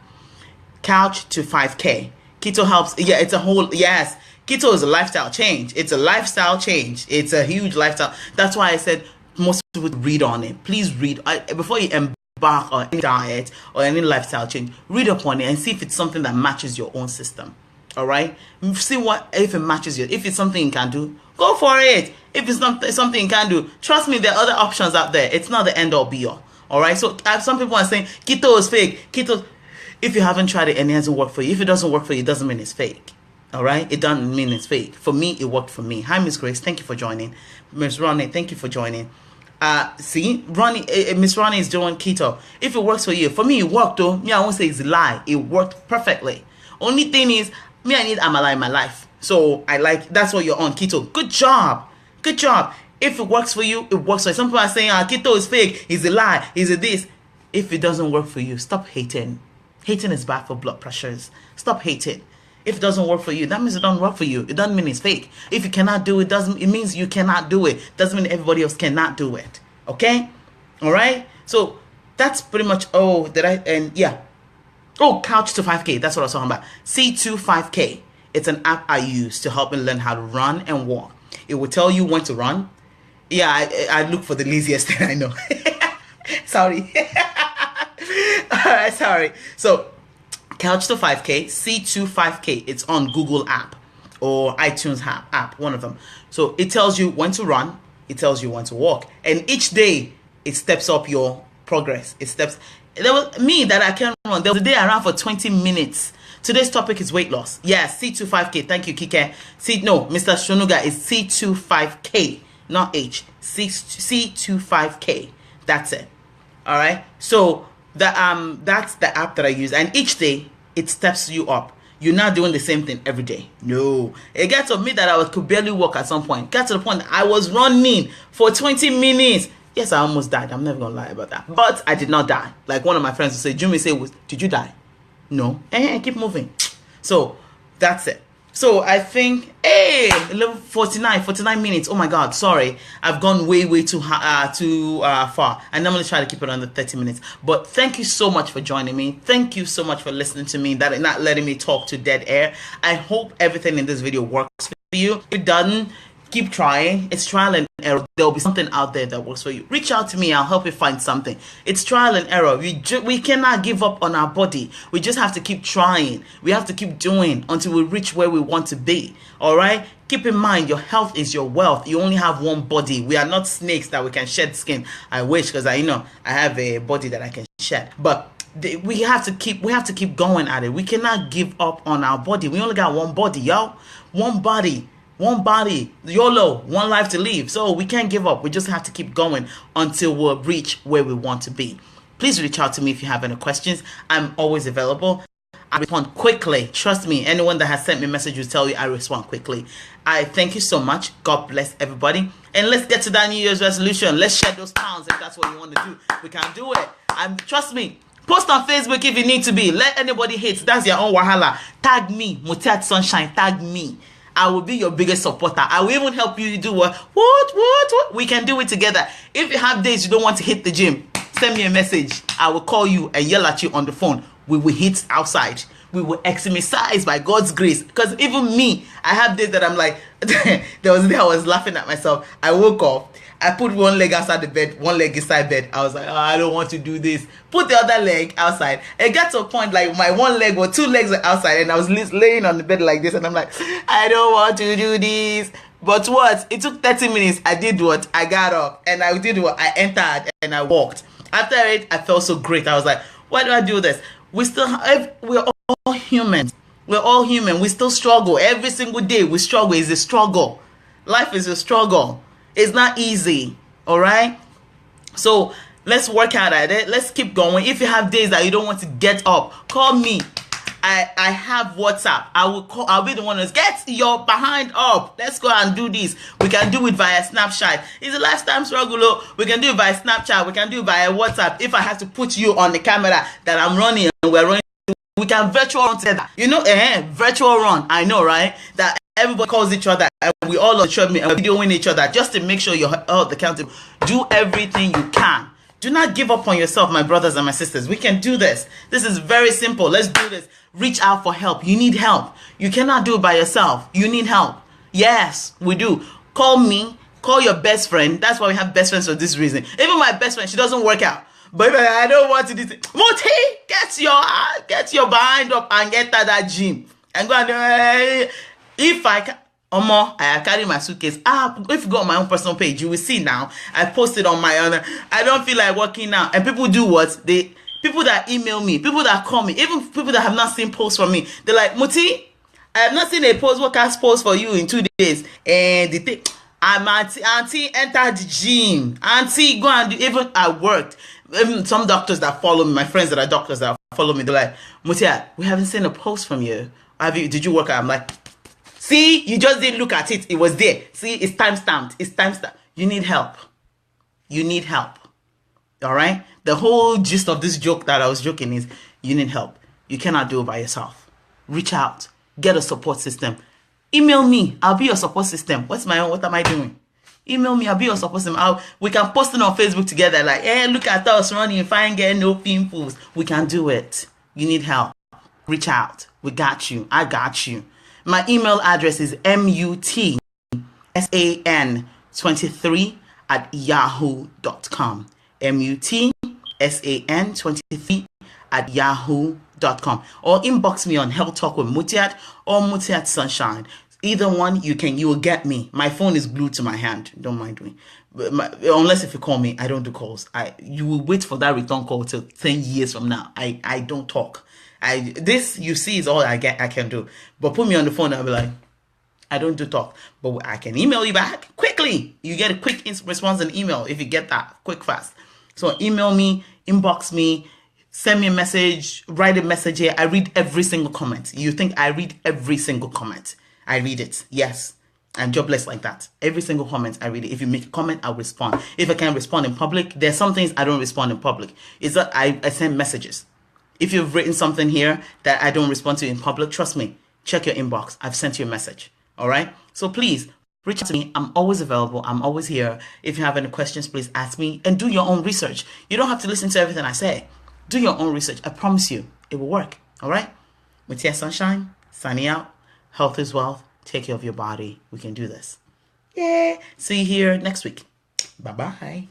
[SPEAKER 1] Couch to 5K. Keto helps. Yeah, it's a whole. Yes. Keto is a lifestyle change. It's a lifestyle change. It's a huge lifestyle. That's why I said most people read on it. Please read before you embark on any diet or any lifestyle change. Read up on it and see if it's something that matches your own system. All right. See if it matches you. If it's something you can do, go for it. If it's not something you can do, trust me, there are other options out there. It's not the end all be all. All right. So some people are saying keto is fake. Keto. If you haven't tried it and it hasn't worked for you, if it doesn't work for you, it doesn't mean it's fake. All right, it doesn't mean it's fake. For me, it worked for me. Hi, Miss Grace. Thank you for joining. Miss Ronnie, thank you for joining. See, Miss Ronnie is doing keto. If it works for you, for me, it worked though. I won't say it's a lie. It worked perfectly. Only thing is, I need amala in my life. So that's what you're on, keto. Good job. If it works for you, it works for you. Some people are saying, keto is fake. It's a lie. It's a this. If it doesn't work for you, stop hating. Hating is bad for blood pressures. Stop hating. If it doesn't work for you, that means it doesn't work for you. It doesn't mean it's fake. If you cannot do it, it means you cannot do it. Doesn't mean everybody else cannot do it. Okay? All right? So that's pretty much Couch to 5K. That's what I was talking about. C25K. It's an app I use to help me learn how to run and walk. It will tell you when to run. Yeah, I look for the laziest thing I know. Sorry. Alright, sorry. So Couch to 5K, C25K. It's on Google app or iTunes app, one of them. So it tells you when to run, it tells you when to walk, and each day it steps up your progress. There was me that I can't run. There was a day I ran for 20 minutes. Today's topic is weight loss. Yeah, C25K. Thank you, Kike. Mr. Shonuga is C25K, not H. C25K. That's it. All right. So that's the app that I use, and each day it steps you up. You're not doing the same thing every day. No. It got to me that I could barely walk at some point. It got to the point that I was running for 20 minutes. Yes, I almost died. I'm never gonna lie about that. But I did not die. Like one of my friends would say, Jimmy say, did you die? No. Keep moving. So that's it. So I think, 49 minutes. Oh my God, sorry. I've gone way too far. I normally try to keep it under 30 minutes. But thank you so much for joining me. Thank you so much for listening to me, not letting me talk to dead air. I hope everything in this video works for you. If it doesn't, keep trying. It's trial and error. There'll be something out there that works for you. Reach out to me. I'll help you find something. It's trial and error. We cannot give up on our body. We just have to keep trying. We have to keep doing until we reach where we want to be. All right? Keep in mind, your health is your wealth. You only have one body. We are not snakes that we can shed skin. I wish, because I have a body that I can shed. But we have to keep going at it. We cannot give up on our body. We only got one body, y'all. One body, YOLO, one life to live. So we can't give up. We just have to keep going until we reach where we want to be. Please reach out to me if you have any questions. I'm always available. I respond quickly. Trust me, anyone that has sent me a message will tell you I respond quickly. I thank you so much. God bless everybody. And let's get to that New Year's resolution. Let's shed those pounds if that's what you want to do. We can do it. Trust me. Post on Facebook if you need to be. Let anybody hate. That's your own wahala. Tag me, Mutiat Sunshine. Tag me. I will be your biggest supporter. I will even help you do what? We can do it together. If you have days you don't want to hit the gym, send me a message. I will call you and yell at you on the phone. We will hit outside. We will exercise by God's grace. Because even me, I have days that I'm like, there was a day I was laughing at myself. I woke up. I put one leg outside the bed, one leg inside bed. I was like, I don't want to do this. Put the other leg outside. It got to a point like my one leg or two legs were outside, and I was laying on the bed like this, and I'm like, I don't want to do this. But what? It took 30 minutes. I did what? I got up, and I did what? I entered, and I walked. After it, I felt so great. I was like, why do I do this? We're all humans. We're all human. We still struggle. Every single day we struggle. It's a struggle. Life is a struggle. It's not easy, all right? So let's work out at it. Let's keep going. If you have days that you don't want to get up, call me. I have WhatsApp. I'll be the one who's get your behind up. Let's go and do this. We can do it via Snapchat. It's a lifetime struggle. We can do it via Snapchat. We can do it via WhatsApp. If I have to put you on the camera that I'm running and we're running, we can virtual run together. Virtual run. I know, right? That everybody calls each other and we all on treadmill and we're videoing each other just to make sure you're held accountable. Do everything you can. Do not give up on yourself, my brothers and my sisters. We can do this. This is very simple. Let's do this. Reach out for help. You need help. You cannot do it by yourself. You need help. Yes, we do. Call me. Call your best friend. That's why we have best friends for this reason. Even my best friend, she doesn't work out. But I don't want to do this. Moti, get your behind up and get to that gym. And go and if I can. I carry my suitcase. If you go on my own personal page, you will see now. I posted on my own. I don't feel like working now. And people do what? People that email me, people that call me, even people that have not seen posts from me, they're like, Muti, I have not seen a workout post for you in 2 days. And they think, auntie, enter the gym. Auntie, go and do. Even I worked. Even some doctors that follow me, my friends that are doctors that follow me, they're like, Mutiat, we haven't seen a post from you. Did you work out? I'm like, see, you just didn't look at it. It was there. See, it's time-stamped. It's time-stamped. You need help. You need help. All right? The whole gist of this joke that I was joking is you need help. You cannot do it by yourself. Reach out. Get a support system. Email me. I'll be your support system. What am I doing? Email me. I'll be your support system. We can post it on Facebook together. Like, hey, look at us running fine, getting no pimples. We can do it. You need help. Reach out. We got you. I got you. My email address is mutsan23@yahoo.com. mutsan23@yahoo.com. Or inbox me on Health Talk with Mutiat or Mutiat Sunshine. Either one, you will get me. My phone is glued to my hand. Don't mind me. Unless if you call me, I don't do calls. You will wait for that return call till 10 years from now. I don't talk. This you see is all I can do. But put me on the phone and I'll be like, I don't do talk. But I can email you back quickly. You get a quick response in email if you get that quick fast. So email me, inbox me, send me a message, write a message here. I read every single comment. You think I read every single comment? I read it. Yes. I'm jobless like that. Every single comment, I read it. If you make a comment, I'll respond. If I can't respond in public, there's some things I don't respond in public. It's that I send messages. If you've written something here that I don't respond to in public, trust me, check your inbox. I've sent you a message. All right? So please, reach out to me. I'm always available. I'm always here. If you have any questions, please ask me and do your own research. You don't have to listen to everything I say. Do your own research. I promise you, it will work. All right? Mutiat Sunshine, signing out. Health is wealth. Take care of your body. We can do this. Yeah. See you here next week. Bye-bye.